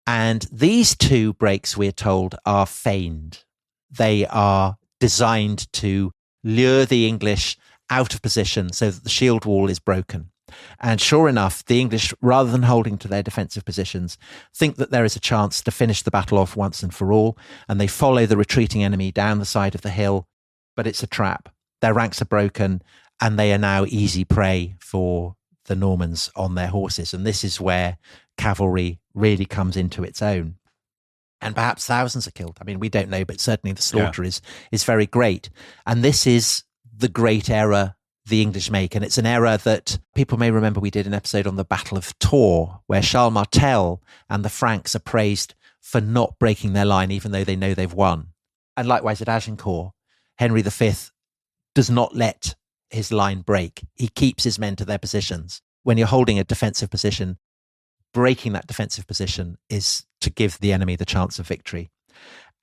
And these two breaks, we're told, are feigned. They are designed to lure the English out of position so that the shield wall is broken. And sure enough, the English, rather than holding to their defensive positions, think that there is a chance to finish the battle off once and for all, and they follow the retreating enemy down the side of the hill, but it's a trap. Their ranks are broken, and they are now easy prey for the Normans on their horses. And this is where cavalry really comes into its own. And perhaps thousands are killed. I mean, we don't know, but certainly the slaughter is very great. And this is the great error the English make. And it's an error that people may remember we did an episode on the Battle of Tours, where Charles Martel and the Franks are praised for not breaking their line, even though they know they've won. And likewise at Agincourt, Henry V does not let his line break. He keeps his men to their positions. When you're holding a defensive position, breaking that defensive position is to give the enemy the chance of victory.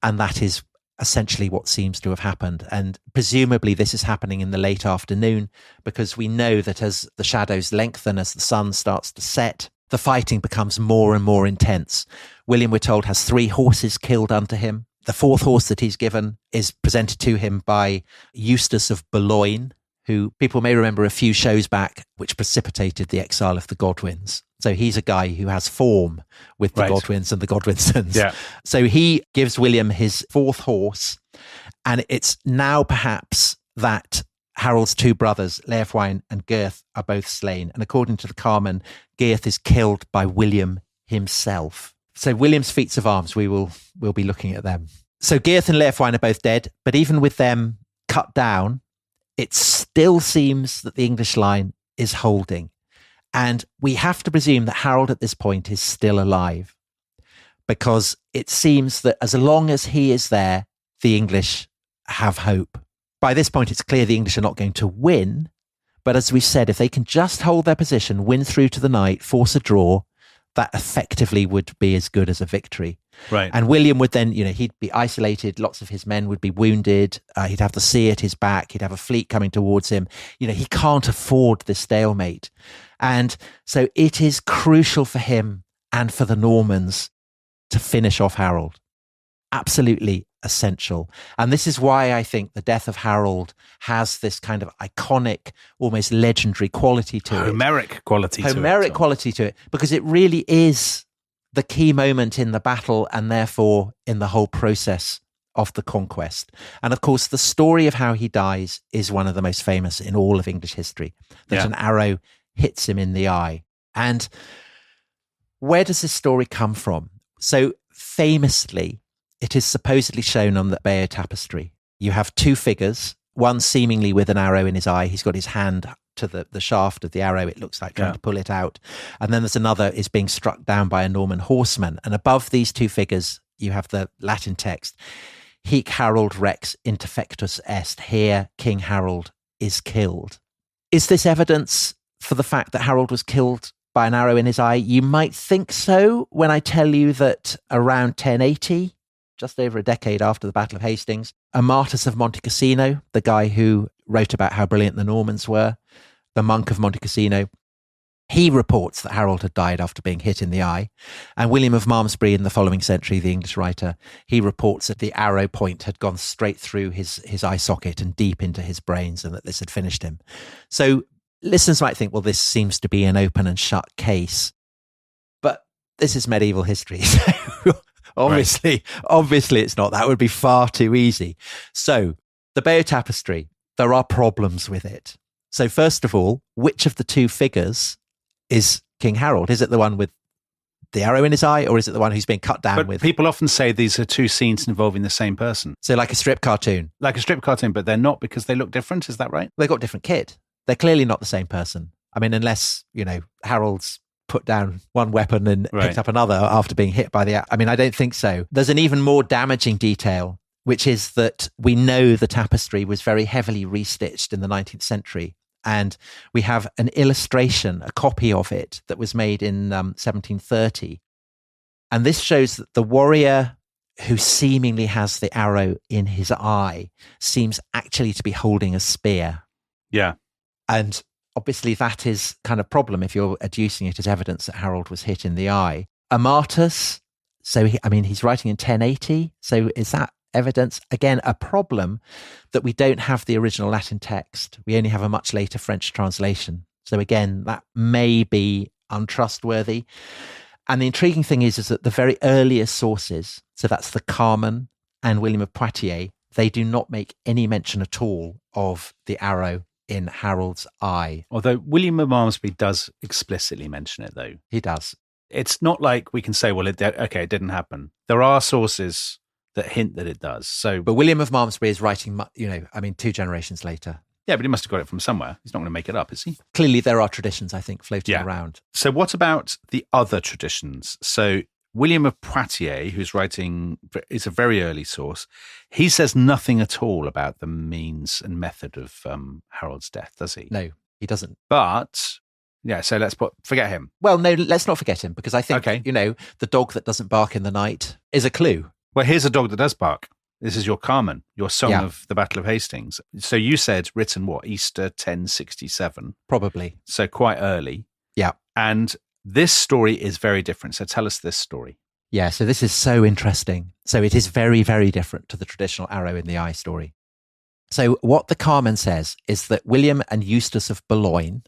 And that is essentially what seems to have happened. And presumably this is happening in the late afternoon, because we know that as the shadows lengthen, as the sun starts to set, the fighting becomes more and more intense. William, we're told, has 3 horses killed unto him. The 4th horse that he's given is presented to him by Eustace of Boulogne, who people may remember a few shows back, which precipitated the exile of the Godwins. So he's a guy who has form with the Godwins and the Godwinsons. Yeah. So he gives William his 4th horse, and it's now perhaps that Harold's 2 brothers, Leofwine and Gurth, are both slain. And according to the Carmen, Gurth is killed by William himself. So William's feats of arms, we'll be looking at them. So Gurth and Leofwine are both dead, but even with them cut down, it still seems that the English line is holding. And we have to presume that Harold at this point is still alive, because it seems that as long as he is there, the English have hope. By this point, it's clear the English are not going to win. But as we said, if they can just hold their position, win through to the night, force a draw, that effectively would be as good as a victory. Right. And William would then, he'd be isolated. Lots of his men would be wounded. He'd have the sea at his back. He'd have a fleet coming towards him. He can't afford this stalemate. And so it is crucial for him and for the Normans to finish off Harold. Absolutely essential. And this is why I think the death of Harold has this kind of iconic, almost legendary quality to it. Homeric quality to it, because it really is the key moment in the battle and therefore in the whole process of the conquest. And of course, the story of how he dies is one of the most famous in all of English history. That an arrow hits him in the eye. And where does this story come from? So famously, it is supposedly shown on the Bayeux tapestry. You have 2 figures, one seemingly with an arrow in his eye. He's got his hand to the shaft of the arrow, it looks like, trying to pull it out. And then there's another is being struck down by a Norman horseman. And above these 2 figures, you have the Latin text, Hic Harold Rex interfectus est. Here, King Harold is killed. Is this evidence for the fact that Harold was killed by an arrow in his eye? You might think so when I tell you that around 1080, just over a decade after the Battle of Hastings, Amatus of Monte Cassino, the guy who wrote about how brilliant the Normans were, the monk of Monte Cassino, he reports that Harold had died after being hit in the eye. And William of Malmesbury in the following century, the English writer, he reports that the arrow point had gone straight through his eye socket and deep into his brains, and that this had finished him. So listeners might think, well, this seems to be an open and shut case. But this is medieval history. Obviously it's not. That would be far too easy. So the Bayeux tapestry, there are problems with it. So first of all, which of the 2 figures is King Harold? Is it the one with the arrow in his eye, or is it the one who's being cut down with? People often say these are 2 scenes involving the same person. So like a strip cartoon. Like a strip cartoon, but they're not because they look different. Is that right? They've got different kit. They're clearly not the same person. I mean, unless, Harold's put down one weapon and picked up another after being hit by I don't think so. There's an even more damaging detail, which is that we know the tapestry was very heavily restitched in the 19th century. And we have an illustration, a copy of it that was made in 1730. And this shows that the warrior who seemingly has the arrow in his eye seems actually to be holding a spear. Yeah. And obviously that is kind of problem if you're adducing it as evidence that Harold was hit in the eye. Amatus, so he's writing in 1080. So is that evidence? Again, a problem that we don't have the original Latin text. We only have a much later French translation. So again, that may be untrustworthy. And the intriguing thing is that the very earliest sources, so that's the Carmen and William of Poitiers, they do not make any mention at all of the arrow in Harold's eye. Although William of Malmesbury does explicitly mention it, though. He does. It's not like we can say, well, it didn't happen. There are sources that hint that it does. So, But William of Malmesbury is writing, 2 generations later. yeah, but he must have got it from somewhere. He's not going to make it up, is he? Clearly, there are traditions, I think, floating around. So what about the other traditions? So William of Poitiers, who's writing, is a very early source. He says nothing at all about the means and method of Harold's death, does he? No, he doesn't. But, yeah, so forget him. Well, no, let's not forget him, because I think, the dog that doesn't bark in the night is a clue. Well, here's a dog that does bark. This is your Carmen, your song of the Battle of Hastings. So you said written what, Easter 1067? Probably. So quite early. Yeah. And this story is very different. So tell us this story. Yeah, so this is so interesting. So it is very, very different to the traditional arrow in the eye story. So what the Carmen says is that William and Eustace of Boulogne,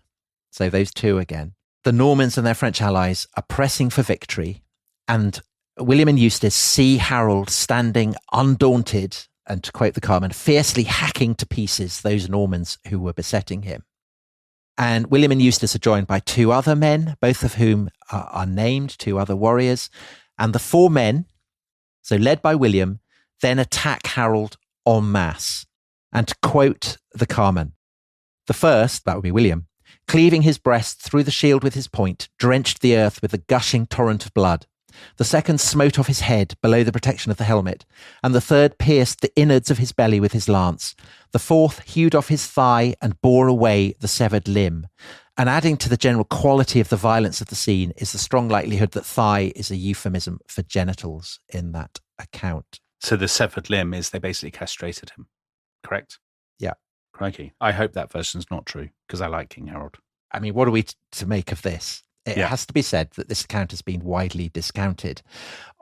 so those two again, the Normans and their French allies are pressing for victory, and William and Eustace see Harold standing undaunted, and to quote the Carmen, fiercely hacking to pieces those Normans who were besetting him. And William and Eustace are joined by 2 other men, both of whom are named, 2 other warriors. And the 4 men, so led by William, then attack Harold en masse. And to quote the Carmen, the first, that would be William, cleaving his breast through the shield with his point, drenched the earth with a gushing torrent of blood. The second smote off his head below the protection of the helmet, and the third pierced the innards of his belly with his lance. The fourth hewed off his thigh and bore away the severed limb. And adding to the general quality of the violence of the scene is the strong likelihood that thigh is a euphemism for genitals in that account. So the severed limb is they basically castrated him, correct? Yeah. Crikey. I hope that version's not true, because I like King Harold. I mean, what are we to make of this? It has to be said that this account has been widely discounted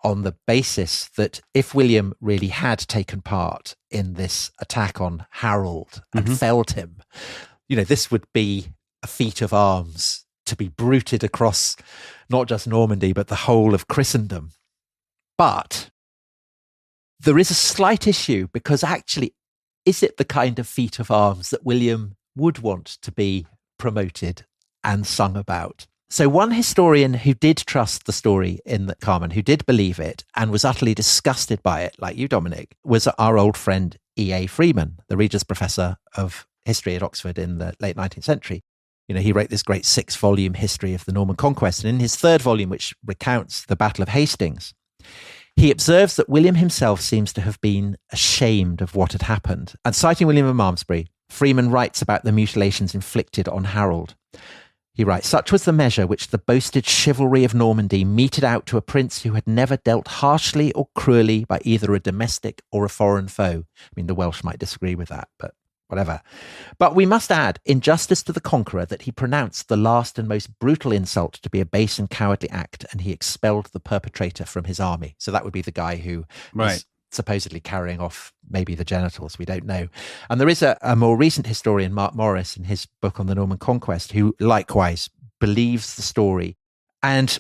on the basis that if William really had taken part in this attack on Harold and felled him, this would be a feat of arms to be bruited across not just Normandy, but the whole of Christendom. But there is a slight issue, because actually, is it the kind of feat of arms that William would want to be promoted and sung about? So one historian who did trust the story in the Carmen, who did believe it and was utterly disgusted by it, like you, Dominic, was our old friend E.A. Freeman, the Regius Professor of History at Oxford in the late 19th century. He wrote this great 6-volume history of the Norman conquest. And in his 3rd volume, which recounts the Battle of Hastings, he observes that William himself seems to have been ashamed of what had happened. And citing William of Malmesbury, Freeman writes about the mutilations inflicted on Harold. He writes, "Such was the measure which the boasted chivalry of Normandy meted out to a prince who had never dealt harshly or cruelly by either a domestic or a foreign foe." I mean, the Welsh might disagree with that, but whatever. But we must add, in justice to the conqueror, that he pronounced the last and most brutal insult to be a base and cowardly act, and he expelled the perpetrator from his army. So that would be the guy who was supposedly carrying off maybe the genitals. We don't know. And there is a more recent historian, Mark Morris, in his book on the Norman Conquest, who likewise believes the story and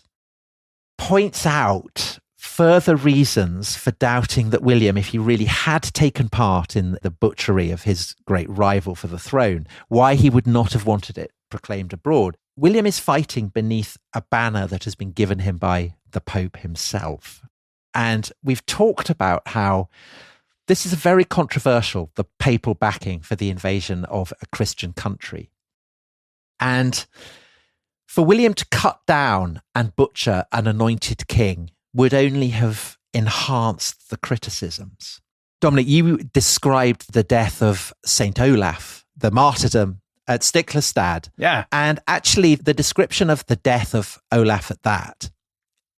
points out further reasons for doubting that William, if he really had taken part in the butchery of his great rival for the throne, why he would not have wanted it proclaimed abroad. William is fighting beneath a banner that has been given him by the Pope himself. And we've talked about how this is very controversial, the papal backing for the invasion of a Christian country. And for William to cut down and butcher an anointed king would only have enhanced the criticisms. Dominic, you described the death of St. Olaf, the martyrdom at Stiklestad. Yeah. And actually, the description of the death of Olaf at that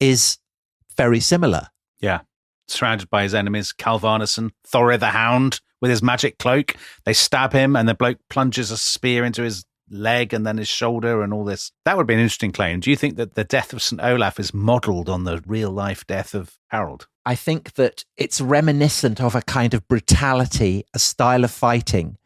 is very similar. Yeah. Surrounded by his enemies, Calvarnison, Thorre the Hound, with his magic cloak. They stab him and the bloke plunges a spear into his leg and then his shoulder and all this. That would be an interesting claim. Do you think that the death of St. Olaf is modelled on the real-life death of Harold? I think that it's reminiscent of a kind of brutality, a style of fighting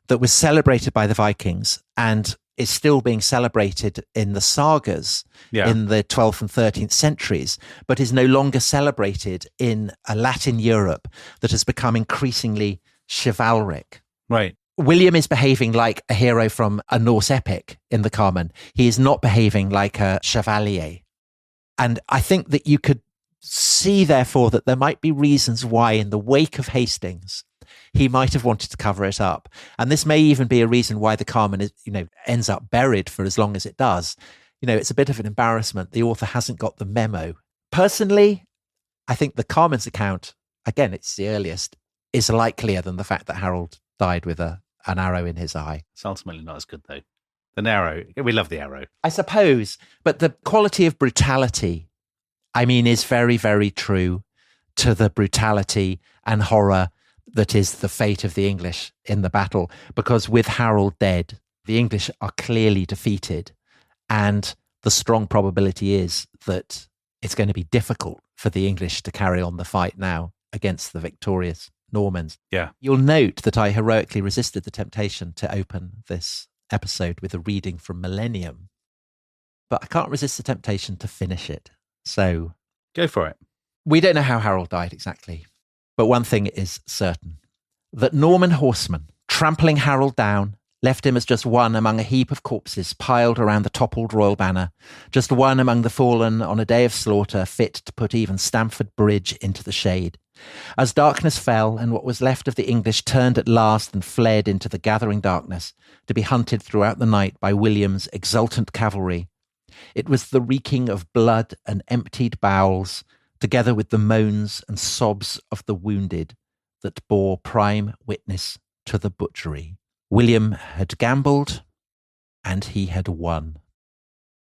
that was celebrated by the Vikings and is still being celebrated in the sagas in the 12th and 13th centuries, but is no longer celebrated in a Latin Europe that has become increasingly chivalric. Right. William is behaving like a hero from a Norse epic in the Carmen. He is not behaving like a chevalier. And I think that you could see, therefore, that there might be reasons why in the wake of Hastings, he might have wanted to cover it up. And this may even be a reason why the Carmen is, ends up buried for as long as it does. It's a bit of an embarrassment. The author hasn't got the memo. Personally, I think the Carmen's account, again, it's the earliest, is likelier than the fact that Harold died with an arrow in his eye. It's ultimately not as good, though. The arrow, we love the arrow. I suppose, but the quality of brutality, is very, very true to the brutality and horror that is the fate of the English in the battle. Because with Harold dead, the English are clearly defeated. And the strong probability is that it's going to be difficult for the English to carry on the fight now against the victorious Normans. Yeah. You'll note that I heroically resisted the temptation to open this episode with a reading from Millennium, but I can't resist the temptation to finish it. So go for it. We don't know how Harold died exactly, but one thing is certain, that Norman horsemen, trampling Harold down, left him as just one among a heap of corpses piled around the toppled royal banner, just one among the fallen on a day of slaughter fit to put even Stamford Bridge into the shade. As darkness fell and what was left of the English turned at last and fled into the gathering darkness to be hunted throughout the night by William's exultant cavalry, it was the reeking of blood and emptied bowels, together with the moans and sobs of the wounded, that bore prime witness to the butchery. William had gambled, and he had won.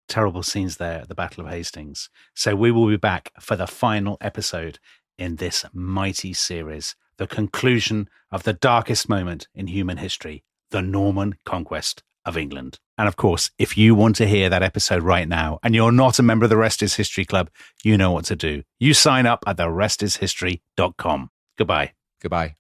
Terrible scenes there at the Battle of Hastings. So we will be back for the final episode in this mighty series, the conclusion of the darkest moment in human history, the Norman conquest of England. And of course, if you want to hear that episode right now and you're not a member of the Rest is History Club, you know what to do. You sign up at therestishistory.com. Goodbye. Goodbye.